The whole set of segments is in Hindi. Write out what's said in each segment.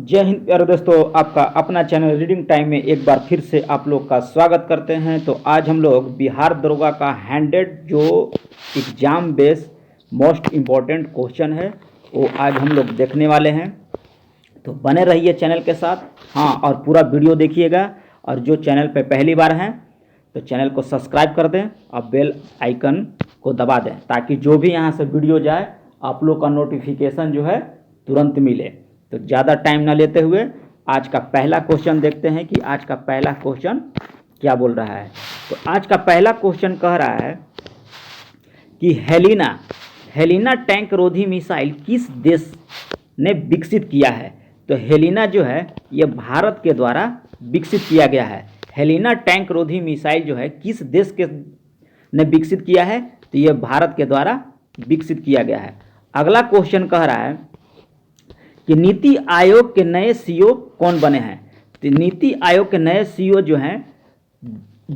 जय हिंद प्यारे दोस्तों, आपका अपना चैनल रीडिंग टाइम में एक बार फिर से आप लोग का स्वागत करते हैं। तो आज हम लोग बिहार दरोगा का 100 जो exam base most important question है वो आज हम लोग देखने वाले हैं। तो बने रहिए चैनल के साथ, हाँ, और पूरा वीडियो देखिएगा। और जो चैनल पे पहली बार हैं तो चैनल को सब्सक्राइब कर दें और बेल आइकन को दबा दें ताकि जो भी यहाँ से वीडियो जाए आप लोग का नोटिफिकेशन जो है तुरंत मिले। तो ज़्यादा टाइम ना लेते हुए आज का पहला क्वेश्चन देखते हैं कि आज का पहला क्वेश्चन क्या बोल रहा है। तो आज का पहला क्वेश्चन कह रहा है कि हेलिना टैंक रोधी मिसाइल किस देश ने विकसित किया है। तो हेलिना जो है ये भारत के द्वारा विकसित किया गया है। हेलिना टैंक रोधी मिसाइल जो है किस देश के ने विकसित किया है, तो ये भारत के द्वारा विकसित किया गया है। अगला क्वेश्चन कह रहा है कि नीति आयोग के नए सीईओ कौन बने हैं। तो नीति आयोग के नए सीईओ जो हैं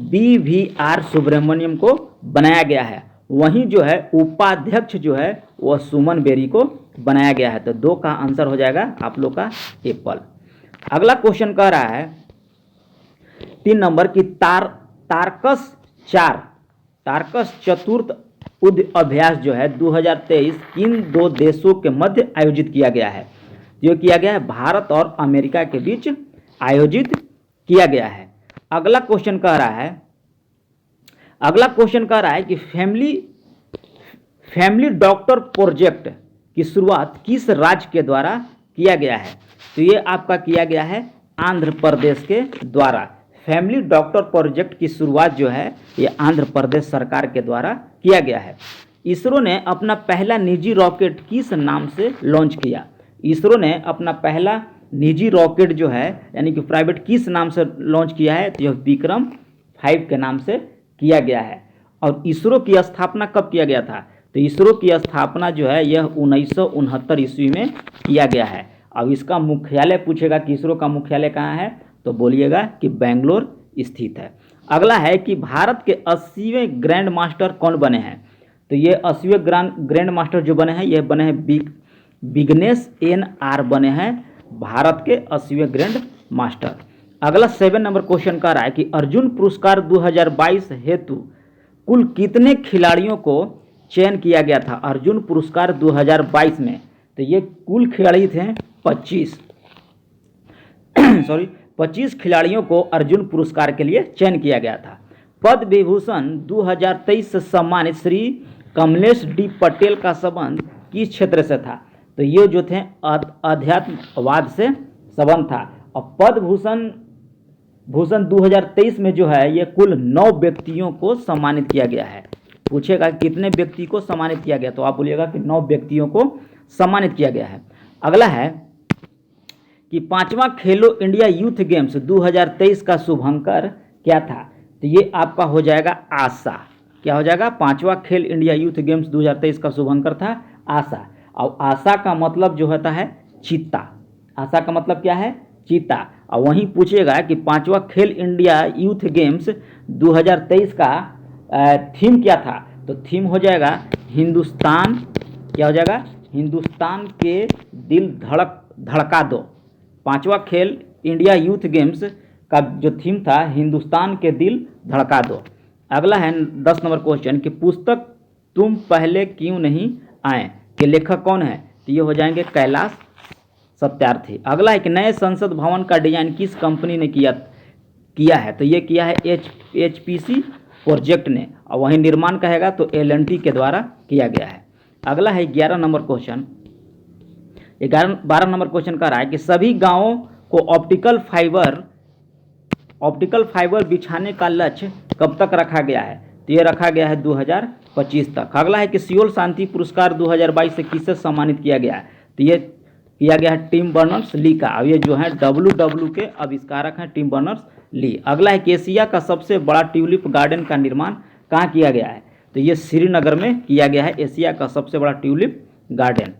BVR सुब्रमण्यम को बनाया गया है। वहीं जो है उपाध्यक्ष जो है वह सुमन बेरी को बनाया गया है। तो 2 का आंसर हो जाएगा आप लोग का एप्पल। अगला क्वेश्चन कह रहा है 3 नंबर की तारकस चतुर्थ युद्ध अभ्यास जो है 2023 किन 2 देशों के मध्य आयोजित किया गया है। जो किया गया है भारत और अमेरिका के बीच आयोजित किया गया है। अगला क्वेश्चन कह रहा है कि फैमिली डॉक्टर प्रोजेक्ट की शुरुआत किस राज्य के द्वारा किया गया है। तो ये आपका किया गया है आंध्र प्रदेश के द्वारा। फैमिली डॉक्टर प्रोजेक्ट की शुरुआत जो है ये आंध्र प्रदेश सरकार के द्वारा किया गया है। इसरो ने अपना पहला निजी रॉकेट किस नाम से लॉन्च किया। इसरो ने अपना पहला निजी रॉकेट जो है यानी कि प्राइवेट किस नाम से लॉन्च किया है, तो यह विक्रम 5 के नाम से किया गया है। और इसरो की स्थापना कब किया गया था, तो इसरो की स्थापना जो है यह 1969 ईस्वी में किया गया है। अब इसका मुख्यालय पूछेगा कि इसरो का मुख्यालय कहाँ है, तो बोलिएगा कि बेंगलोर स्थित है। अगला है कि भारत के 80वें ग्रैंड मास्टर कौन बने हैं। तो ये 80वें ग्रैंड मास्टर जो बने हैं यह बने हैं विघ्नेश NR बने हैं भारत के 80वें ग्रैंड मास्टर। अगला 7 नंबर क्वेश्चन कह रहा है कि अर्जुन पुरस्कार 2022 हेतु कुल कितने खिलाड़ियों को चयन किया गया था। अर्जुन पुरस्कार 2022 में तो ये कुल खिलाड़ी थे 25 खिलाड़ियों को अर्जुन पुरस्कार के लिए चयन किया गया था। पद्म विभूषण 2023 से सम्मानित श्री कमलेश D पटेल का संबंध किस क्षेत्र से था। तो ये जो थे अध्यात्मवाद से संबंध था। और पद्म भूषण 2023 में जो है ये कुल 9 व्यक्तियों को सम्मानित किया गया है। पूछेगा कितने व्यक्ति को सम्मानित किया गया, तो आप बोलिएगा कि 9 व्यक्तियों को सम्मानित किया गया है। अगला है कि 5वां खेलो इंडिया यूथ गेम्स 2023 का शुभंकर क्या था। तो ये आपका हो जाएगा आशा। क्या हो जाएगा, 5वां खेल इंडिया यूथ गेम्स 2023 का शुभंकर था आशा। और आशा का मतलब जो होता है चीता। आशा का मतलब क्या है, चीता। और वहीं पूछेगा कि 5वां खेल इंडिया यूथ गेम्स 2023 का थीम क्या था। तो थीम हो जाएगा हिंदुस्तान। क्या हो जाएगा, हिंदुस्तान के दिल धड़का दो। 5वां खेल इंडिया यूथ गेम्स का जो थीम था हिंदुस्तान के दिल धड़का दो। अगला है 10 नंबर क्वेश्चन कि पुस्तक तुम पहले क्यों नहीं आए के लेखक कौन है। तो ये हो जाएंगे कैलाश सत्यार्थी। अगला है कि नए संसद भवन का डिजाइन किस कंपनी ने किया है। तो ये किया है HPC प्रोजेक्ट ने। और वहीं निर्माण कहेगा तो L&T के द्वारा किया गया है। अगला है 12 नंबर क्वेश्चन कह रहा है कि सभी गांवों को ऑप्टिकल फाइबर बिछाने का लक्ष्य कब तक रखा गया है। तो ये रखा गया है 2025 तक। अगला है कि सियोल शांति पुरस्कार 2022 से किससे सम्मानित किया गया है। तो ये किया गया है टिम बर्नर्स-ली का। अब ये जो है WW के आविष्कारक हैं टिम बर्नर्स-ली। अगला है कि एशिया का सबसे बड़ा ट्यूलिप गार्डन का निर्माण कहाँ किया गया है। तो ये श्रीनगर में किया गया है एशिया का सबसे बड़ा ट्यूलिप गार्डन।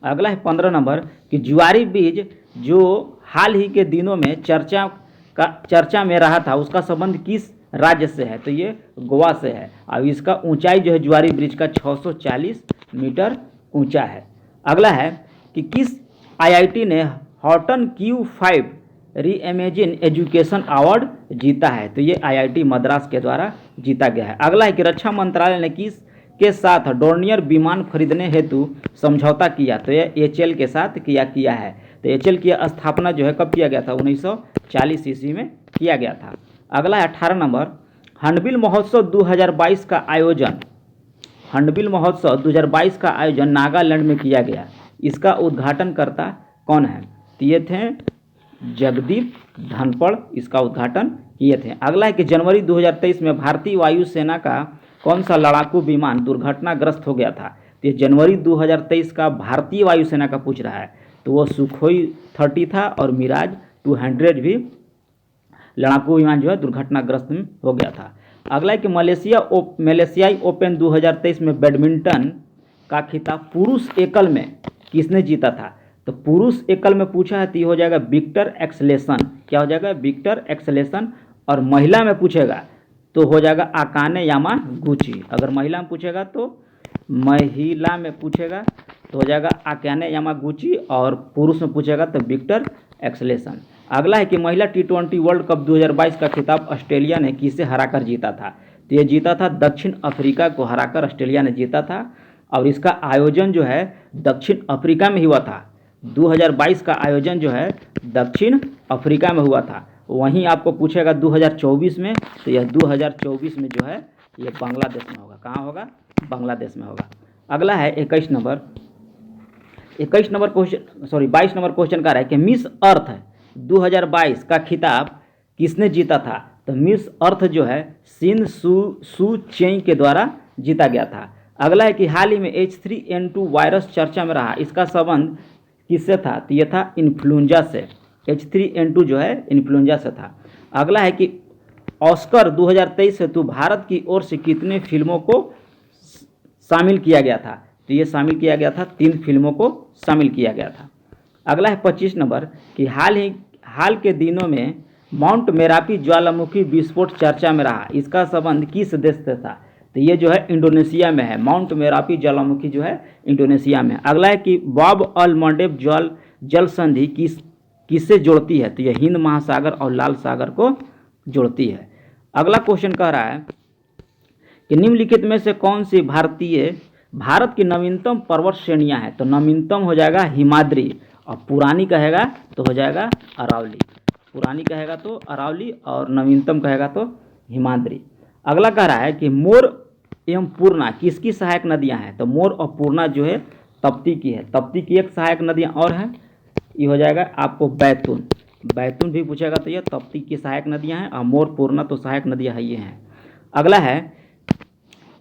अगला है 15 नंबर कि ज्वारी बीज जो हाल ही के दिनों में चर्चा में रहा था उसका संबंध किस राज्य से है। तो ये गोवा से है। अब इसका ऊंचाई जो है ज्वारी ब्रिज का 640 मीटर ऊंचा है। अगला है कि किस IIT ने Horton Q5 reimagine education award जीता है। तो ये IIT मद्रास के द्वारा जीता गया है। अगला है कि रक्षा मंत्रालय ने किस के साथ डोर्नियर विमान खरीदने हेतु समझौता किया। तो ये HAL के साथ किया है। तो HAL की स्थापना जो है कब किया गया था, 1940 ईस्वी में किया गया था। अगला है 18 नंबर, हॉर्नबिल महोत्सव 2022 का आयोजन, हॉर्नबिल महोत्सव 2022 का आयोजन नागालैंड में किया गया। इसका उद्घाटनकर्ता कौन है? तो ये थे जगदीप धनखड़, इसका उद्घाटन किए थे। अगला है कि जनवरी 2023 में भारतीय वायुसेना का कौन सा लड़ाकू विमान दुर्घटनाग्रस्त हो गया था। तो ये जनवरी 2023 का भारतीय वायुसेना का पूछ रहा है। तो वो सुखोई 30 था और मिराज 200 भी लड़ाकू विमान जो है दुर्घटनाग्रस्त हो गया था। अगला है कि मलेशियाई ओपन 2023 में बैडमिंटन का खिताब पुरुष एकल में किसने जीता था। तो पुरुष एकल में पूछा है तो ये हो जाएगा विक्टर एक्सेलेसन। क्या हो जाएगा? Victor Axelsen. और महिला में पूछेगा तो हो जाएगा अकाने यामागुची। अगर महिला में पूछेगा तो महिला में पूछेगा तो हो जाएगा अकाने यामागुची, और पुरुष में पूछेगा तो विक्टर एक्सेलेसन। अगला है कि महिला T20 वर्ल्ड कप 2022 का खिताब ऑस्ट्रेलिया ने किसे हराकर जीता था। तो ये जीता था दक्षिण अफ्रीका को हराकर ऑस्ट्रेलिया ने जीता था। और इसका आयोजन जो है दक्षिण अफ्रीका में हुआ था। 2022 का आयोजन जो है दक्षिण अफ्रीका में हुआ था। वहीं आपको पूछेगा 2024 में, तो यह 2024 में जो है ये बांग्लादेश में होगा। कहाँ होगा? बांग्लादेश में होगा। अगला है 22 नंबर क्वेश्चन 22 नंबर क्वेश्चन का है कि मिस अर्थ 2022 का खिताब किसने जीता था। तो मिस अर्थ जो है सिन सू चेई के द्वारा जीता गया था। अगला है कि हाल ही में H3N2 वायरस चर्चा में रहा, इसका संबंध किससे था। तो ये था इन्फ्लुएंजा से। H3N2 जो है इन्फ्लुएंजा से था। अगला है कि ऑस्कर 2023 हेतु भारत की ओर से कितने फिल्मों को शामिल किया गया था। तो ये शामिल किया गया था 3 फिल्मों को शामिल किया गया था। अगला है 25 नंबर कि हाल के दिनों में माउंट मेरापी ज्वालामुखी विस्फोट चर्चा में रहा, इसका संबंध किस देश से था। तो ये जो है इंडोनेशिया में है। माउंट मेरापी ज्वालामुखी जो है इंडोनेशिया में। अगला है कि बाब अल मंडेब जल संधि किससे जोड़ती है। तो यह हिंद महासागर और लाल सागर को जोड़ती है। अगला क्वेश्चन कह रहा है कि निम्नलिखित में से कौन सी भारत की नवीनतम पर्वत श्रेणियां हैं। तो नवीनतम हो जाएगा हिमाद्री, और पुरानी कहेगा तो हो जाएगा अरावली। पुरानी कहेगा तो अरावली और नवीनतम कहेगा तो हिमाद्री। अगला कह रहा है कि मोर एवं पूर्णा किसकी सहायक नदियां हैं। तो मोर और पूर्णा जो है तप्ती की है। तप्ती की एक सहायक नदियां और है, ये हो जाएगा आपको बैतून भी पूछेगा तो ये तप्ती की सहायक नदियां हैं, और मोर पूर्णा तो सहायक नदियां है ये हैं। अगला है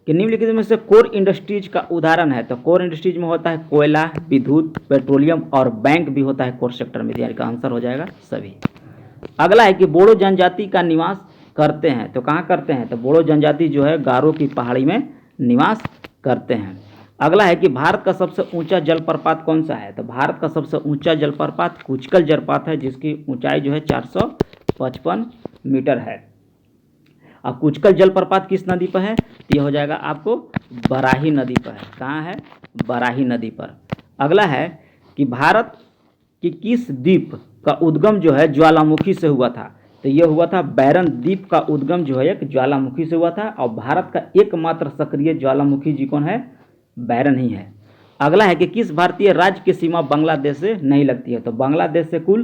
कि निम्नलिखित में से कोर इंडस्ट्रीज का उदाहरण है। तो कोर इंडस्ट्रीज में होता है कोयला, विद्युत, पेट्रोलियम और बैंक भी होता है कोर सेक्टर में। यानी का आंसर हो जाएगा सभी। अगला है कि बोडो जनजाति का निवास करते हैं। तो कहाँ करते हैं। तो बोडो जनजाति जो है गारो की पहाड़ी में निवास करते हैं। अगला है कि भारत का सबसे ऊंचा जलप्रपात कौन सा है। तो भारत का सबसे ऊंचा जलप्रपात कुचकल जलप्रपात है, जिसकी ऊंचाई जो है 455 मीटर है। अब कुचकल जलप्रपात किस नदी पर है। तो यह हो जाएगा आपको बराही नदी पर है। कहाँ है? बराही नदी पर। अगला है कि भारत की किस द्वीप का उद्गम जो है ज्वालामुखी से हुआ था। तो यह हुआ था बैरन द्वीप का उद्गम जो है एक ज्वालामुखी से हुआ था, और भारत का एकमात्र सक्रिय ज्वालामुखी जी कौन है। बैरन ही है। अगला है कि किस भारतीय राज्य की सीमा बांग्लादेश से नहीं लगती है। तो बांग्लादेश से कुल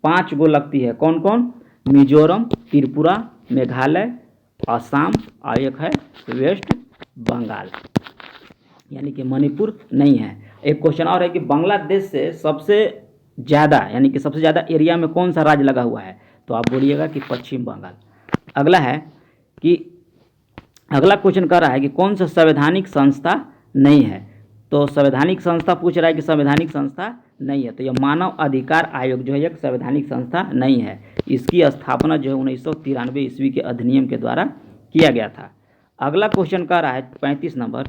5 गो लगती है। कौन कौन? मिजोरम, त्रिपुरा, मेघालय, असम और एक है वेस्ट बंगाल, यानी कि मणिपुर नहीं है। एक क्वेश्चन और है कि बांग्लादेश से सबसे ज़्यादा यानी कि सबसे ज़्यादा एरिया में कौन सा राज्य लगा हुआ है। तो आप बोलिएगा कि पश्चिम बंगाल। अगला है कि अगला क्वेश्चन कर रहा है कि कौन सा संवैधानिक संस्था नहीं है। तो संवैधानिक संस्था पूछ रहा है कि संवैधानिक संस्था नहीं है। तो यह मानव अधिकार आयोग जो है एक संवैधानिक संस्था नहीं है। इसकी स्थापना जो है 1993 ईस्वी के अधिनियम के द्वारा किया गया था। अगला क्वेश्चन कर रहा है 35 नंबर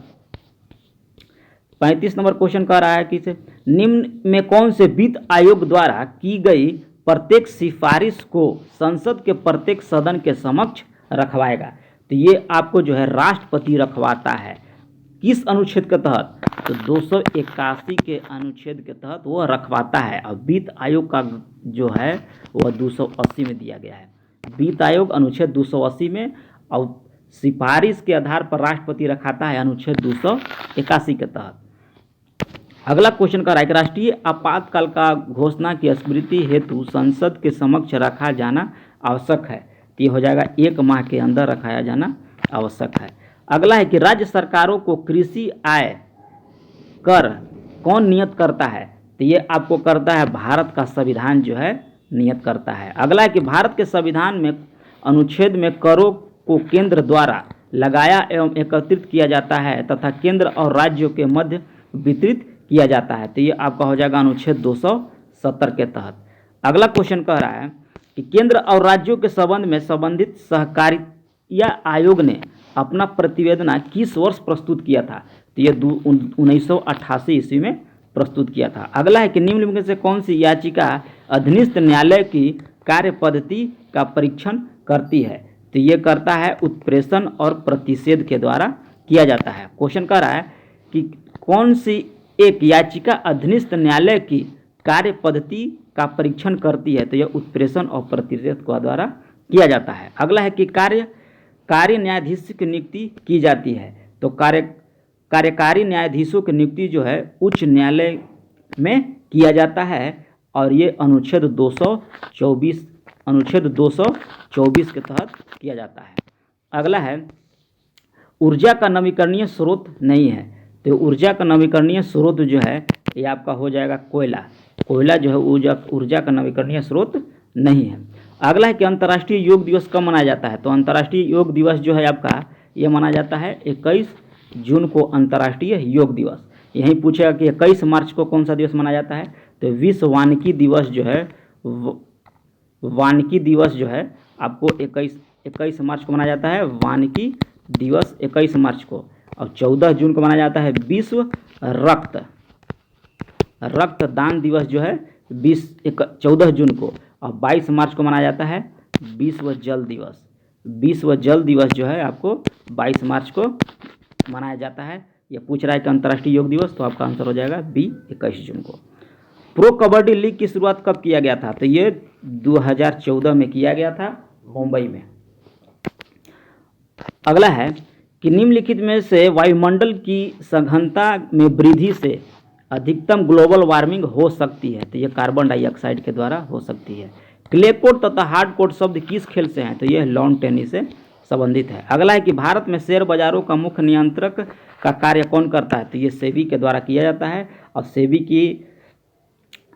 क्वेश्चन कर रहा है कि निम्न में कौन से वित्त आयोग द्वारा की गई प्रत्येक सिफारिश को संसद के प्रत्येक सदन के समक्ष रखवाएगा। तो ये आपको जो है राष्ट्रपति रखवाता है। किस अनुच्छेद के तहत? तो 281 के अनुच्छेद के तहत वो रखवाता है। और वित्त आयोग का जो है वह 280 में दिया गया है। वित्त आयोग अनुच्छेद 280 में, और सिफारिश के आधार पर राष्ट्रपति रखाता है अनुच्छेद 281 के तहत। अगला क्वेश्चन का है, राष्ट्रीय आपातकाल का घोषणा की स्मृति हेतु संसद के समक्ष रखा जाना आवश्यक है। तो ये हो जाएगा 1 माह के अंदर रखाया जाना आवश्यक है। अगला है कि राज्य सरकारों को कृषि आय कर कौन नियत करता है? तो ये आपको करता है भारत का संविधान जो है नियत करता है। अगला है कि भारत के संविधान में अनुच्छेद में करों को केंद्र द्वारा लगाया एवं एकत्रित किया जाता है तथा केंद्र और राज्यों के मध्य वितरित किया जाता है। तो ये आपका हो जाएगा अनुच्छेद 270 के तहत। अगला क्वेश्चन कह रहा है कि केंद्र और राज्यों के संबंध में संबंधित सहकारिता आयोग ने अपना प्रतिवेदन किस वर्ष प्रस्तुत किया था? तो ये 1988 ईस्वी में प्रस्तुत किया था। अगला है कि निम्नलिखित में से कौन सी याचिका अधीनस्थ न्यायालय की कार्य पद्धति का परीक्षण करती है? तो ये करता है उत्प्रेषण और प्रतिषेध के द्वारा किया जाता है। क्वेश्चन कह रहा है कि कौन सी एक याचिका अधीनस्थ न्यायालय की कार्य पद्धति का परीक्षण करती है? तो यह उत्प्रेषण और प्रतिषेध के द्वारा किया जाता है। अगला है कि कार्य न्यायाधीश की नियुक्ति की जाती है। तो कार्यकारी न्यायाधीशों की नियुक्ति जो है उच्च न्यायालय में किया जाता है, और ये अनुच्छेद 224 के तहत किया जाता है। अगला है ऊर्जा का नवीकरणीय स्रोत नहीं है। तो ऊर्जा का नवीकरणीय स्रोत जो है ये आपका हो जाएगा कोयला जो है ऊर्जा का नवीकरणीय स्रोत नहीं है। अगला है कि अंतर्राष्ट्रीय योग दिवस कब मनाया जाता है? तो अंतर्राष्ट्रीय योग दिवस जो है आपका ये मनाया जाता है 21 जून को अंतर्राष्ट्रीय योग दिवस। यहीं पूछेगा कि 21 मार्च को कौन सा दिवस मनाया जाता है? तो विश्व वानिकी दिवस जो है वानिकी दिवस जो है आपको 21 मार्च को मनाया जाता है। वानिकी दिवस 21 मार्च को। और 14 जून को मनाया जाता है विश्व रक्तदान दिवस जो है 14 जून को। और 22 मार्च को मनाया जाता है विश्व जल दिवस। विश्व जल दिवस जो है आपको 22 मार्च को मनाया जाता है। यह पूछ रहा है कि अंतर्राष्ट्रीय योग दिवस, तो आपका आंसर हो जाएगा बी 21 जून को। प्रो कबड्डी लीग की शुरुआत कब किया गया था? तो ये 2014 में किया गया था मुंबई में। अगला है कि निम्नलिखित में से वायुमंडल की सघनता में वृद्धि से अधिकतम ग्लोबल वार्मिंग हो सकती है? तो ये कार्बन डाइऑक्साइड के द्वारा हो सकती है। क्ले कोर्ट तथा हार्ड कोर्ट शब्द किस खेल से हैं? तो यह लॉन टेनिस से संबंधित है। अगला है कि भारत में शेयर बाजारों का मुख्य नियंत्रक का कार्य कौन करता है? तो ये सेबी के द्वारा किया जाता है। और सेबी की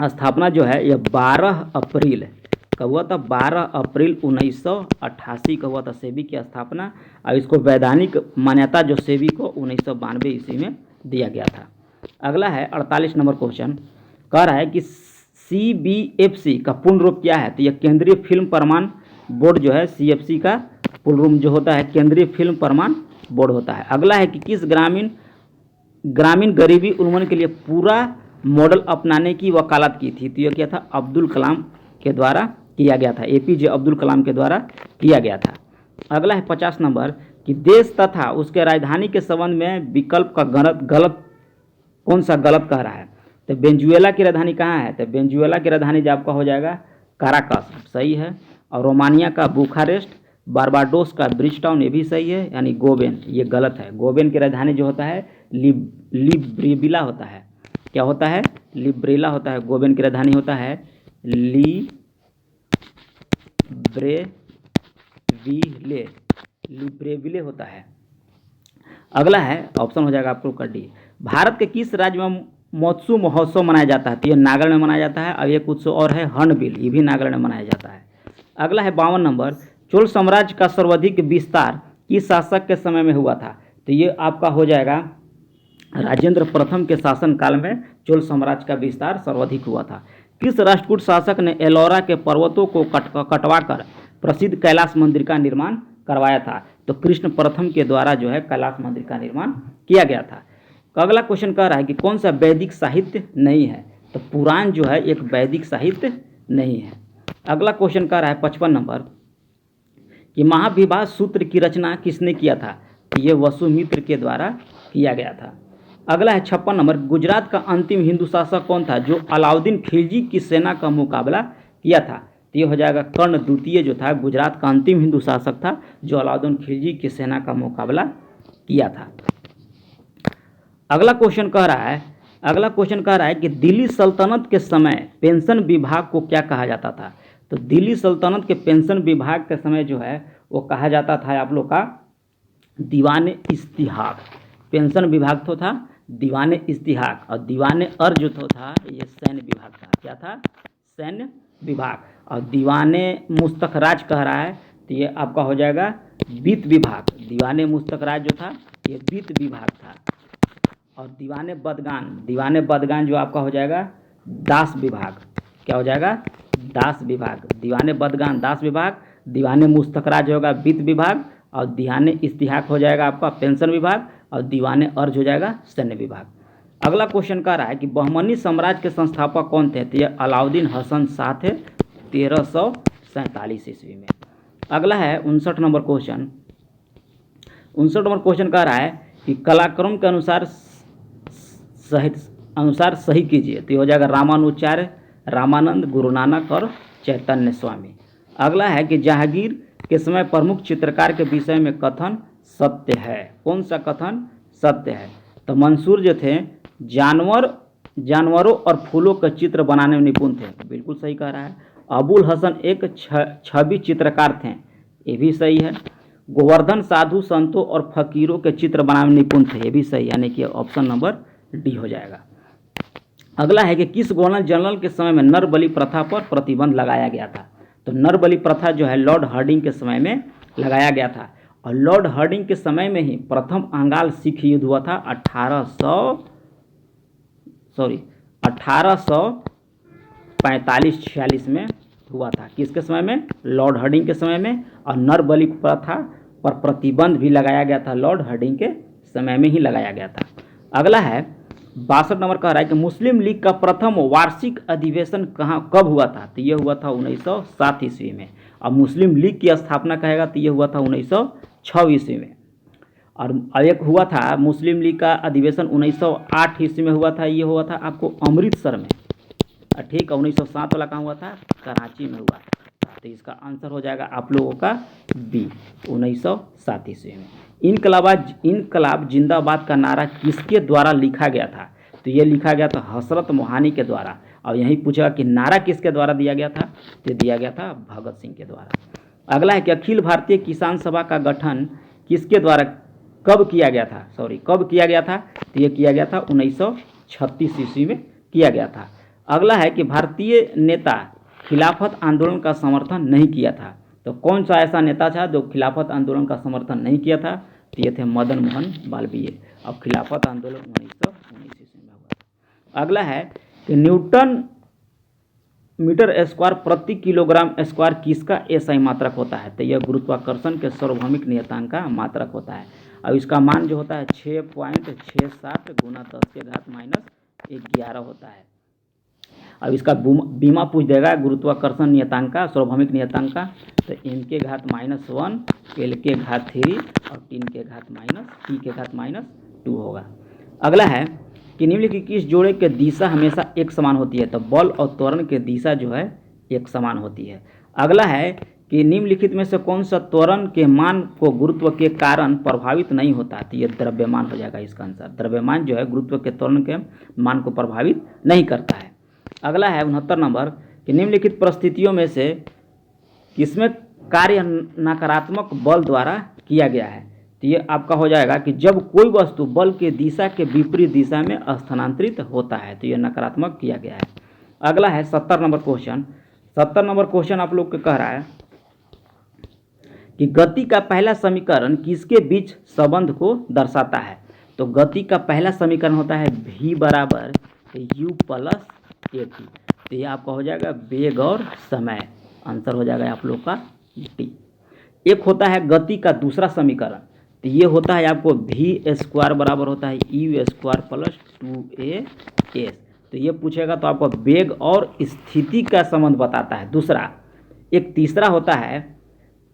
स्थापना जो है यह 12 अप्रैल कब हुआ था? 12 अप्रैल 1988 का हुआ था सेबी की स्थापना। और इसको वैधानिक मान्यता जो सेबी को 1992 ईस्वी में दिया गया था। अगला है 48 नंबर क्वेश्चन कह रहा है कि CBFC का पूर्ण रूप क्या है? तो यह केंद्रीय फिल्म प्रमाण बोर्ड जो है CFC का पूर्ण रूप जो होता है केंद्रीय फिल्म प्रमाण बोर्ड होता है। अगला है कि किस ग्रामीण गरीबी उन्मूलन के लिए पूरा मॉडल अपनाने की वकालत की थी? तो यह क्या था? अब्दुल कलाम के द्वारा किया गया था। APJ अब्दुल कलाम के द्वारा किया गया था। अगला है 50 नंबर कि देश तथा उसके राजधानी के संबंध में विकल्प का गलत कौन सा गलत कह रहा है? तो वेनेजुएला की राजधानी कहाँ है? तो वेनेजुएला की राजधानी जो आपका हो जाएगा काराकस, सही है। और रोमानिया का बुखारेस्ट, बारबाडोस का ब्रिजटाउन, ये भी सही है, यानी गोबेन, ये गलत है। गोबेन की राजधानी जो होता है लिब्रेविला होता है। क्या होता है? लिब्रेला होता है। गोबेन की राजधानी होता है लिब्रेविले होता है। अगला है ऑप्शन हो जाएगा आपको का डी। भारत के किस राज्य में मत्स्य महोत्सव मनाया जाता है? तो ये नागालैंड में मनाया जाता है। और एक उत्सव और है हर्नबिल, ये भी नागालैंड में मनाया जाता है। अगला है 52 नंबर, चोल साम्राज्य का सर्वाधिक विस्तार किस शासक के समय में हुआ था? तो ये आपका हो जाएगा राजेंद्र प्रथम के शासनकाल में चोल साम्राज्य का विस्तार सर्वाधिक हुआ था। किस राष्ट्रकूट शासक ने एलोरा के पर्वतों को कटवाकर प्रसिद्ध कैलाश मंदिर का निर्माण करवाया था? तो कृष्ण प्रथम के द्वारा जो है कैलाश मंदिर का निर्माण किया गया था। अगला क्वेश्चन कह रहा है कि कौन सा वैदिक साहित्य नहीं है? तो पुराण जो है एक वैदिक साहित्य नहीं है। अगला क्वेश्चन कह रहा है 55 नंबर कि महाविवाह सूत्र की रचना किसने किया था? तो ये वसुमित्र के द्वारा किया गया था। अगला है 56 नंबर, गुजरात का अंतिम हिंदू शासक कौन था जो अलाउद्दीन खिलजी की सेना का मुकाबला किया था? तो ये हो जाएगा कर्ण द्वितीय जो था गुजरात का अंतिम हिंदू शासक था जो अलाउद्दीन खिलजी की सेना का मुकाबला किया था। अगला क्वेश्चन कह रहा है कि दिल्ली सल्तनत के समय पेंशन विभाग को क्या कहा जाता था? तो दिल्ली सल्तनत के पेंशन विभाग के समय जो है वो कहा जाता था आप लोग का दीवान इस्तिहाक। पेंशन विभाग तो था दीवान इस्तिहाक और दीवान अर्ज जो था ये सैन्य विभाग था। क्या था? सैन्य विभाग। और दीवान मुस्तखराज कह रहा है तो ये आपका हो जाएगा वित्त विभाग। दीवान मुस्तखराज जो था ये वित्त विभाग था। और दीवान बदगान जो आपका हो जाएगा दास विभाग। क्या हो जाएगा? दास विभाग। दीवान बदगान दास विभाग, दीवान मुस्तखराज होगा वित्त विभाग और दीवान इस्तिहाक हो जाएगा आपका पेंशन विभाग और दीवान अर्ज हो जाएगा सैन्य विभाग। अगला क्वेश्चन कह रहा है कि बहमनी साम्राज्य के संस्थापक कौन थे? तो ये अलाउद्दीन हसन शाह थे 1347 ईस्वी में। अगला है 59 नंबर क्वेश्चन। 59 नंबर क्वेश्चन कह रहा है कि कलाक्रम के अनुसार सही कीजिए। तो ये हो जाएगा रामानुचार्य, रामानंद, गुरु नानक और चैतन्य स्वामी। अगला है कि जहांगीर के समय प्रमुख चित्रकार के विषय में कथन सत्य है। कौन सा कथन सत्य है? तो मंसूर जो थे जानवरों और फूलों के चित्र बनाने में निपुण थे। बिल्कुल सही कह रहा है। अबुल हसन एक छवि चित्रकार थे। ये भी सही है। गोवर्धन साधु संतों और फकीरों के चित्र बनाने में निपुण थे। ये भी सही, यानी कि ऑप्शन नंबर डी हो जाएगा। अगला है कि किस गवर्नर जनरल के समय में नर बलि प्रथा पर प्रतिबंध लगाया गया था? तो नर बलि प्रथा जो है लॉर्ड हार्डिंग के समय में लगाया गया था। और लॉर्ड हार्डिंग के समय में ही प्रथम अंगाल सिख युद्ध हुआ था 1845-46 में हुआ था। किसके समय में? लॉर्ड हार्डिंग के समय में। और नर बलि प्रथा पर प्रतिबंध भी लगाया गया था लॉर्ड हार्डिंग के समय में ही लगाया गया था। अगला है 62 नंबर कह रहा है कि मुस्लिम लीग का प्रथम वार्षिक अधिवेशन कब हुआ था? तो ये हुआ था 1907 ईस्वी में। और मुस्लिम लीग की स्थापना कहेगा तो ये हुआ था 1906 ईस्वी में। और एक हुआ था मुस्लिम लीग का अधिवेशन 1908 ईस्वी में हुआ था। ये हुआ था आपको अमृतसर में। ठीक है, 1907 वाला कहाँ हुआ था? कराची में हुआ। तो इसका आंसर हो जाएगा आप लोगों का बी, 1907 ईस्वी में। इनकलाब जिंदाबाद का नारा किसके द्वारा लिखा गया था? तो ये लिखा गया था हसरत मोहानी के द्वारा। और यही पूछेगा कि नारा किसके द्वारा दिया गया था? तो दिया गया था भगत सिंह के द्वारा। अगला है कि अखिल भारतीय किसान सभा का गठन किसके द्वारा कब किया गया था? तो ये किया गया था 1936 ईस्वी में किया गया था। अगला है कि भारतीय नेता खिलाफत आंदोलन का समर्थन नहीं किया था। तो कौन सा ऐसा नेता था जो खिलाफत आंदोलन का समर्थन नहीं किया था? तो ये थे मदन मोहन मालवीय। और खिलाफत आंदोलन 1919 ईस्वी में हुआ। अगला है कि न्यूटन मीटर स्क्वायर प्रति किलोग्राम स्क्वायर किसका एसआई मात्रक होता है? तो यह गुरुत्वाकर्षण के सार्वभौमिक नियतांक का मात्रक होता है। और इसका मान जो होता है 6.67 गुना 10⁻11 होता है। अब इसका बीमा पूछ देगा गुरुत्वाकर्षण नियतांक का, सार्वभौमिक नियतांक का। तो n के घात -1, l के घात 3 और t के घात -2 होगा। अगला है कि निम्नलिखित किस जोड़े के दिशा हमेशा एक समान होती है? तो बल और त्वरण के दिशा जो है एक समान होती है। अगला है कि निम्नलिखित में से कौन सा त्वरण के मान को गुरुत्व के कारण प्रभावित नहीं होता? तो ये द्रव्यमान हो जाएगा इसका आंसर। द्रव्यमान जो है गुरुत्व के त्वरण के मान को प्रभावित नहीं करता है। अगला है 69 नंबर कि निम्नलिखित परिस्थितियों में से किसमें कार्य नकारात्मक बल द्वारा किया गया है? तो ये आपका हो जाएगा कि जब कोई वस्तु बल के दिशा के विपरीत दिशा में स्थानांतरित होता है तो ये नकारात्मक किया गया है। अगला है 70 नंबर क्वेश्चन। 70 नंबर क्वेश्चन आप लोग को कह रहा है कि गति का पहला समीकरण किसके बीच संबंध को दर्शाता है? तो गति का पहला समीकरण होता है v बराबर u प्लस ए टी। तो ये आपका हो जाएगा वेग और समय। आंसर हो जाएगा आप लोग का डी। एक होता है गति का दूसरा समीकरण, तो ये होता है आपको v स्क्वायर बराबर होता है u स्क्वायर प्लस 2as। तो ये पूछेगा तो आपको वेग और स्थिति का संबंध बताता है दूसरा। एक तीसरा होता है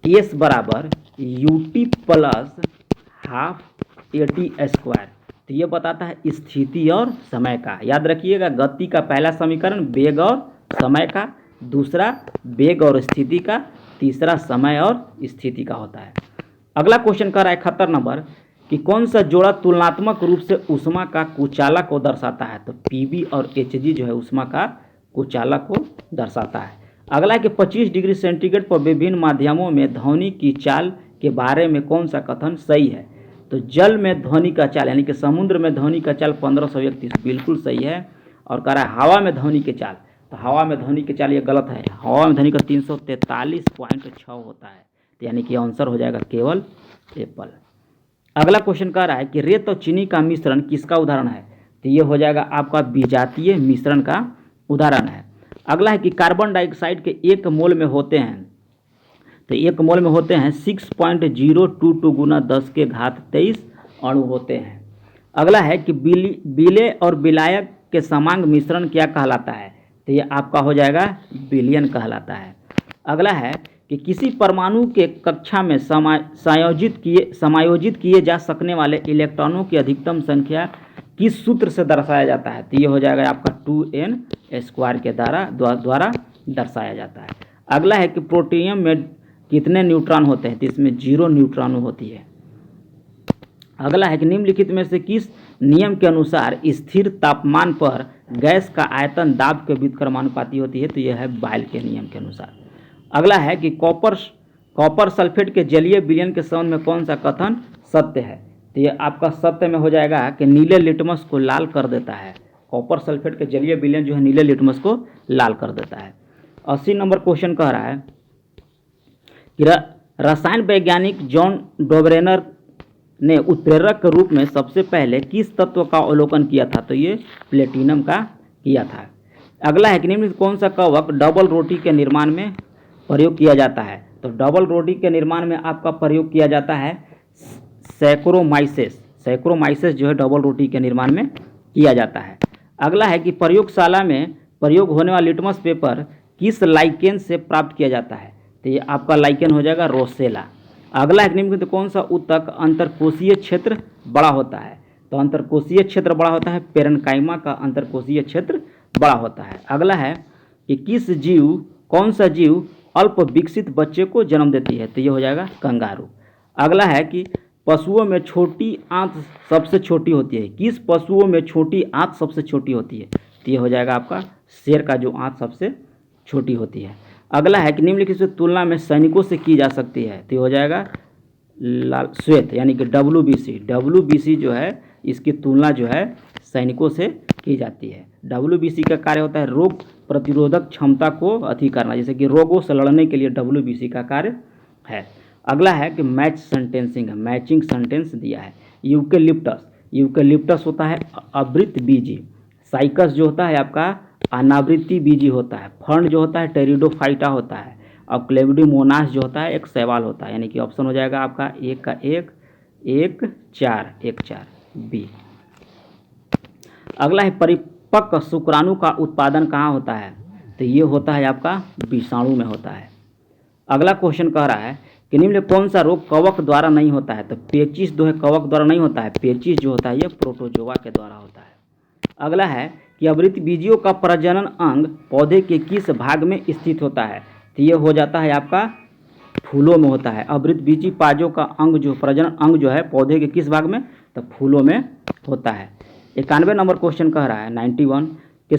s बराबर ut plus half A T square. तो ये बताता है स्थिति और समय का। याद रखिएगा, गति का पहला समीकरण वेग और समय का, दूसरा वेग और स्थिति का, तीसरा समय और स्थिति का होता है। अगला क्वेश्चन कह रहा है 71 नंबर कि कौन सा जोड़ा तुलनात्मक रूप से ऊष्मा का कुचालक को दर्शाता है। तो पीवी और एचजी जो है ऊष्मा का कुचालक को दर्शाता है। अगला है कि 25 डिग्री सेंटीग्रेड पर विभिन्न माध्यमों में ध्वनि की चाल के बारे में कौन सा कथन सही है। तो जल में ध्वनि का चाल यानी कि समुद्र में ध्वनि का चाल 1531 बिल्कुल सही है। और कह रहा है हवा में ध्वनि के चाल, तो हवा में ध्वनि के चाल ये गलत है, हवा में ध्वनि का 343.6 होता है, तो यानी कि आंसर हो जाएगा केवल एप्पल। अगला क्वेश्चन कह रहा है कि रेत और चीनी का मिश्रण किसका उदाहरण है। तो ये हो जाएगा आपका विजातीय मिश्रण का उदाहरण है। अगला है कि कार्बन डाइऑक्साइड के 1 मोल में होते हैं, तो 1 मोल में होते हैं 6.022 गुना 10⁻23 अणु होते हैं। अगला है कि बिले और विलायक के समांग मिश्रण क्या कहलाता है। तो ये आपका हो जाएगा बिलियन कहलाता है। अगला है कि किसी परमाणु के कक्षा में समायोजित किए जा सकने वाले इलेक्ट्रॉनों की अधिकतम संख्या किस सूत्र से दर्शाया जाता है। तो ये हो जाएगा आपका 2n² के द्वारा दर्शाया जाता है। अगला है कि प्रोटियम में कितने न्यूट्रॉन होते हैं। तो इसमें 0 न्यूट्रॉन होती है। अगला है कि निम्नलिखित में से किस नियम के अनुसार स्थिर तापमान पर गैस का आयतन दाब के व्युत्क्रमानुपाती होती है। तो यह है बायल के नियम के अनुसार। अगला है कि कॉपर सल्फेट के जलीय विलयन के संबंध में कौन सा कथन सत्य है। तो ये आपका सत्य में हो जाएगा कि नीले लिटमस को लाल कर देता है। कॉपर सल्फेट के जलीय विलयन जो है नीले लिटमस को लाल कर देता है। 80 नंबर क्वेश्चन कह रहा है कि रसायन वैज्ञानिक जॉन डोबरेनर ने उत्प्रेरक के रूप में सबसे पहले किस तत्व का अवलोकन किया था। तो ये प्लेटिनम का किया था। अगला है कि निम्न कौन सा कवक डबल रोटी के निर्माण में प्रयोग किया जाता है। तो डबल रोटी के निर्माण में आपका प्रयोग किया जाता है सैक्रोमाइसेस जो है डबल रोटी के निर्माण में किया जाता है। अगला है कि प्रयोगशाला में प्रयोग होने वाला लिटमस पेपर किस लाइकेन से प्राप्त किया जाता है। तो ये आपका लाइकेन हो जाएगा रोसेला। अगला है निम्न कौन सा ऊतक अंतरकोशीय क्षेत्र बड़ा होता है। तो अंतरकोशीय क्षेत्र बड़ा होता है पेरेन्काइमा का अंतरकोशीय क्षेत्र बड़ा होता है। अगला है कि कौन सा जीव अल्प विकसित बच्चे को जन्म देती है। तो ये हो जाएगा कंगारू। अगला है कि पशुओं में छोटी आंत सबसे छोटी होती है। किस पशुओं में छोटी आंत सबसे छोटी होती है। तो ये हो जाएगा आपका शेर का जो आंत सबसे छोटी होती है। अगला है कि निम्नलिखित से तुलना में सैनिकों से की जा सकती है। तो ये हो जाएगा लाल श्वेत यानी कि WBC जो है इसकी तुलना जो है सैनिकों से की जाती है। WBC का कार्य होता है रोग प्रतिरोधक क्षमता को अति करना, जैसे कि रोगों से लड़ने के लिए WBC का कार्य है। अगला है कि मैचिंग सेंटेंस दिया है। यूकेलिप्टस होता है आवृतबीजी, साइकस जो होता है आपका अनावृत्ति बीजी होता है, फर्न जो होता है टेरिडोफाइटा होता है, और क्लेविडोमोनास जो होता है एक शैवाल होता है। यानी कि ऑप्शन हो जाएगा आपका 1 का 1 4 बी। अगला है परिपक्व शुक्राणु का उत्पादन कहाँ होता है। तो ये होता है आपका विषाणु में होता है। अगला क्वेश्चन कह रहा है कि निम्न कौन सा रोग कवक द्वारा नहीं होता है। तो पेचिश जो है कवक द्वारा नहीं होता है, पेचिश जो होता है ये प्रोटोजोआ के द्वारा होता है। अगला है कि आवृतबीजियों का प्रजनन अंग पौधे के किस भाग में स्थित होता है। तो ये हो जाता है आपका फूलों में होता है। आवृतबीजी पाजों का अंग जो प्रजनन अंग जो है पौधे के किस भाग में, तो फूलों में होता है। 91 नंबर क्वेश्चन कह रहा है 91 कि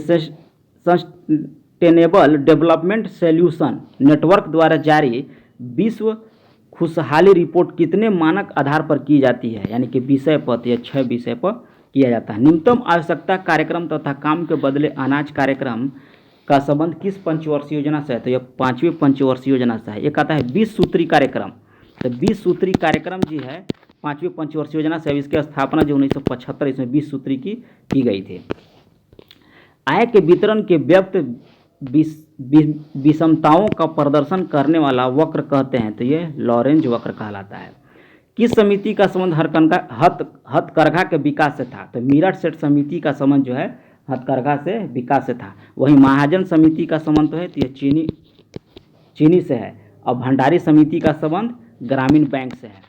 सस्टेनेबल डेवलपमेंट सॉल्यूशन नेटवर्क द्वारा जारी विश्व खुशहाली रिपोर्ट कितने मानक आधार पर की जाती है। यानी कि विषय पर या 6 विषय पर किया जाता है। न्यूनतम आवश्यकता कार्यक्रम तथा काम के बदले अनाज कार्यक्रम का संबंध किस पंचवर्षीय योजना से है। तो यह 5वीं पंचवर्षीय योजना से है। एक आता है 20 सूत्री कार्यक्रम। तो 20 सूत्री कार्यक्रम जी है 5वीं पंचवर्षीय योजना से। इसकी स्थापना जो 1975 इसमें 20 सूत्री की गई थी। आय के वितरण के व्यक्त विषमताओं का प्रदर्शन करने वाला वक्र कहते हैं। तो ये लॉरेंज वक्र कहलाता है। किस समिति का संबंध हथकरघा के विकास से था। तो मीरठ सेठ समिति का संबंध जो है हथकरघा से विकास से था। वहीं महाजन समिति का संबंध तो है तो ये चीनी से है। और भंडारी समिति का संबंध ग्रामीण बैंक से है।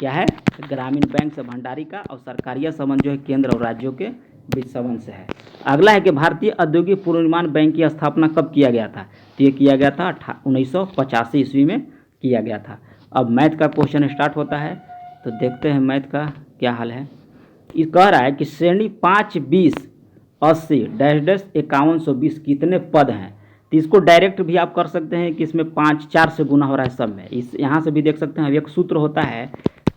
क्या है, ग्रामीण बैंक से भंडारी का, और सरकारिया संबंध जो है केंद्र और राज्यों के बीच संबंध से है। अगला है कि भारतीय औद्योगिक पूर्व बैंक की स्थापना कब किया गया था? तो ये किया गया था 1985 ईस्वी में किया गया था। अब मैथ का क्वेश्चन स्टार्ट होता है, तो देखते हैं मैथ का क्या हाल है। ये कह रहा है कि श्रेणी 5, 20, 80 डैश डैश 5120 कितने पद हैं? तो इसको डायरेक्ट भी आप कर सकते हैं कि इसमें 5 4 से गुना हो रहा है सब में। इस यहाँ से भी देख सकते हैं। अब एक सूत्र होता है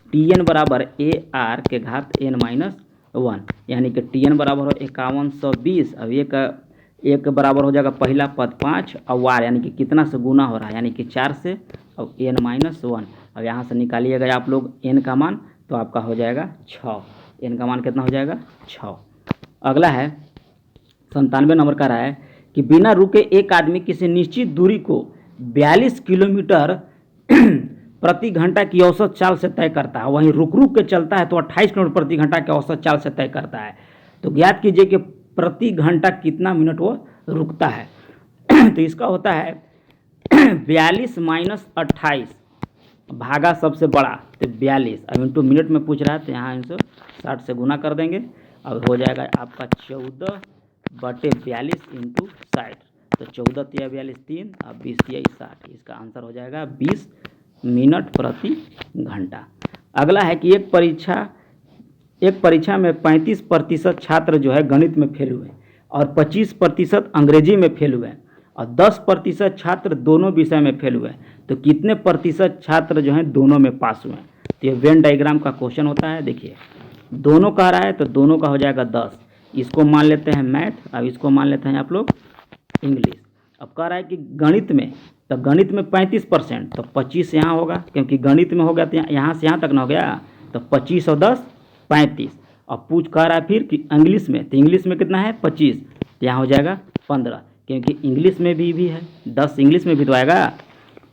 Tn बराबर AR के घात n-1, यानी कि Tn बराबर हो 5120। अब एक बराबर हो जाएगा पहला पद 5 और वार यानी कि कितना से गुना हो रहा है, यानी कि 4 से, और n-1। अब यहाँ से निकालिएगा आप लोग n का मान, तो आपका हो जाएगा 6। n का मान कितना हो जाएगा? 6। अगला है 97 नंबर का रहा है कि बिना रुके एक आदमी किसी निश्चित दूरी को 42 किलोमीटर प्रति घंटा की औसत चाल से तय करता है, वहीं रुक रुक के चलता है तो 28 किलोमीटर प्रति घंटा की औसत चाल से तय करता है। तो ज्ञात कीजिए कि प्रति घंटा कितना मिनट वो रुकता है। तो इसका होता है 42 माइनस 28 भागा सबसे बड़ा, तो 42। अब इंटू मिनट में पूछ रहा है, तो यहाँ 160 से गुना कर देंगे। अब हो जाएगा आपका 14/42 इंटू 60। तो 14 तिया 42 3, अब 20 तिया 60। इसका आंसर हो जाएगा 20 मिनट प्रति घंटा। अगला है कि एक परीक्षा में 35% छात्र जो है गणित में फेल हुए और 25% अंग्रेजी में फेल हुए और 10% छात्र दोनों विषय में फेल हुए, तो कितने प्रतिशत छात्र जो हैं दोनों में पास हुए? तो ये वेन डायग्राम का क्वेश्चन होता है। देखिए दोनों कह रहा है, तो दोनों का हो जाएगा 10। इसको मान लेते हैं मैथ, अब इसको मान लेते हैं आप लोग इंग्लिश। अब कह रहा है कि गणित में, तो गणित में 35%, तो 25 यहाँ होगा, क्योंकि गणित में हो गया तो यहाँ से यहाँ तक ना हो गया, तो 25 और 10 35। अब पूछ कह रहा है फिर कि इंग्लिश में, तो इंग्लिश में कितना है 25, तो यहाँ हो जाएगा 15, क्योंकि इंग्लिश में भी है 10, इंग्लिश में भी तो आएगा,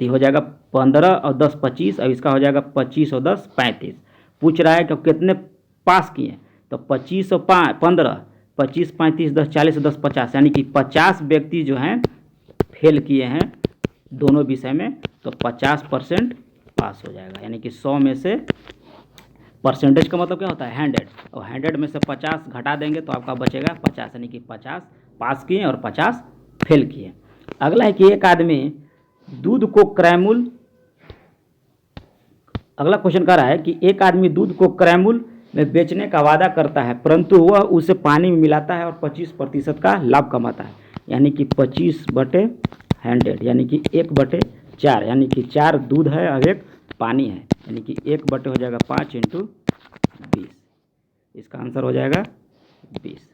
तो हो जाएगा 15 और 10 25। अब इसका हो जाएगा 25 और 10 35। पूछ रहा है कि कितने पास किए, तो 25 और 15, 25 35 10 40 10 50, यानी कि 50 व्यक्ति जो हैं फेल किए हैं दोनों विषय में, तो 50% पास हो जाएगा। यानी कि 100 में से, परसेंटेज का मतलब क्या होता है 100, और 100 में से 50 घटा देंगे तो आपका बचेगा 50, यानी कि 50 पास किए और 50 फेल किए। अगला है कि एक आदमी दूध को क्रयमूल्य, अगला क्वेश्चन कह रहा है कि एक आदमी दूध को क्रयमूल्य में बेचने का वादा करता है, परंतु वह उसे पानी में मिलाता है और 25% का लाभ कमाता है, यानी कि 25/100, यानी कि 1/4, यानी कि 4 दूध है और 1 पानी है, यानी कि 1 हो जाएगा 5 इंटू 20। इसका आंसर हो जाएगा 20।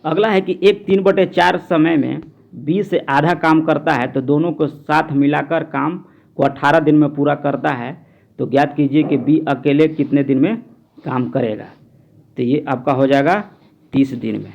अगला है कि एक 3/4 समय में 20 से आधा काम करता है, तो दोनों को साथ मिलाकर काम को 18 दिन में पूरा करता है, तो ज्ञात कीजिए कि बी अकेले कितने दिन में काम करेगा? तो ये आपका हो जाएगा 30 दिन में।